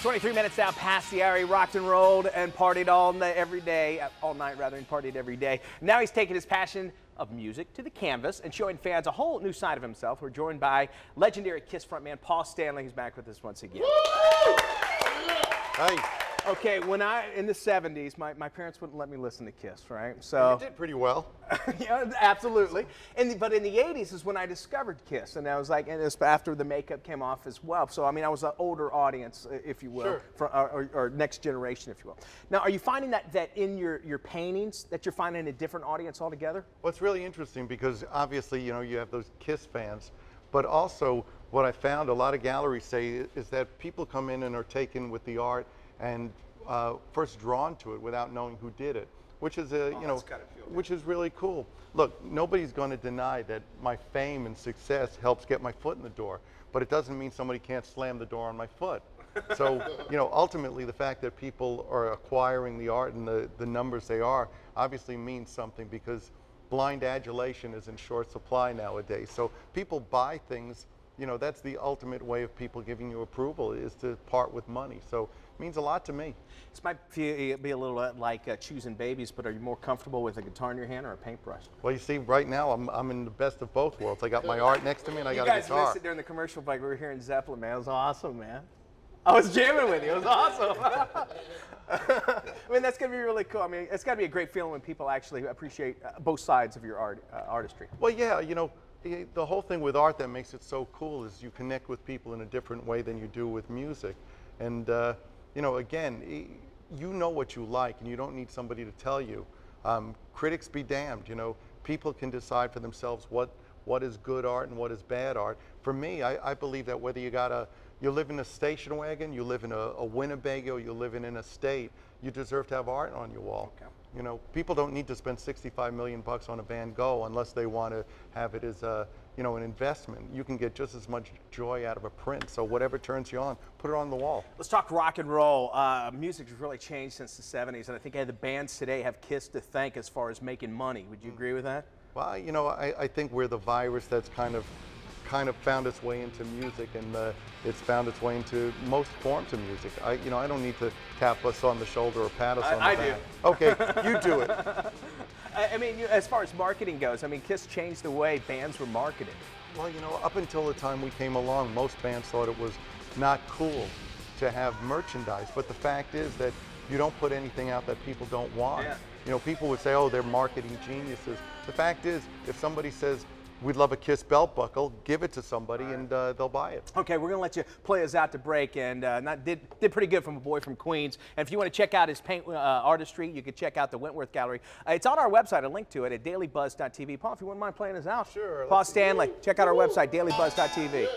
23 minutes now past the hour. He rocked and rolled and partied all night, every day, all night rather, and partied every day. Now he's taking his passion of music to the canvas and showing fans a whole new side of himself. We're joined by legendary Kiss frontman Paul Stanley, who's back with us once again. Hey. Okay, in the 70s, my parents wouldn't let me listen to Kiss, right? So You did pretty well. yeah, absolutely. But in the 80s is when I discovered Kiss, and I was like, and it was after the makeup came off as well. So I mean, I was an older audience, if you will, Sure. or next generation, if you will. Now, are you finding that in your paintings that you're finding a different audience altogether? Well, it's really interesting because obviously, you know, you have those Kiss fans, but also what I found a lot of galleries say is that people come in and are taken with the art and first drawn to it without knowing who did it, which is which is really cool. Look, nobody's going to deny that my fame and success helps get my foot in the door, but it doesn't mean somebody can't slam the door on my foot. So, you know, ultimately the fact that people are acquiring the art and the numbers they are obviously means something, because blind adulation is in short supply nowadays. So people buy things. You know, that's the ultimate way of people giving you approval, is to part with money. So it means a lot to me. This might be a little like choosing babies, but are you more comfortable with a guitar in your hand or a paintbrush? Well, you see, right now I'm in the best of both worlds. I got my art next to me and I got a guitar. You guys missed it during the commercial break. We were hearing Zeppelin, man. It was awesome, man. I was jamming with you. It was awesome. I mean, that's going to be really cool. I mean, it's got to be a great feeling when people actually appreciate both sides of your artistry. Well, yeah, you know, the whole thing with art that makes it so cool is you connect with people in a different way than you do with music. And, you know, again, you know what you like and you don't need somebody to tell you. Critics be damned, you know. People can decide for themselves what is good art and what is bad art. For me, I believe that whether you live in a station wagon, you live in a Winnebago, you live in an estate, you deserve to have art on your wall. Okay. You know, people don't need to spend $65 million on a Van Gogh unless they want to have it as a, you know, an investment. You can get just as much joy out of a print. So whatever turns you on, put it on the wall. Let's talk rock and roll. Music has really changed since the 70s, and I think the bands today have Kiss to thank as far as making money. Would you agree with that? Well, you know, I think we're the virus that's kind of found its way into music, and it's found its way into most forms of music. You know, I don't need to tap us on the shoulder or pat us on the back. I do. Okay, you do it. I mean, as far as marketing goes, I mean, Kiss changed the way bands were marketed. Well, you know, up until the time we came along, most bands thought it was not cool to have merchandise. But the fact is that you don't put anything out that people don't want. Yeah. You know, people would say, oh, they're marketing geniuses. The fact is, if somebody says, we'd love a Kiss belt buckle, give it to somebody and they'll buy it. Okay, we're going to let you play us out to break, and did pretty good from a boy from Queens. And if you want to check out his paint artistry, you can check out the Wentworth Gallery. It's on our website, a link to it at dailybuzz.tv. Paul, if you wouldn't mind playing us out. Sure. Paul Stanley, check out our website, dailybuzz.tv.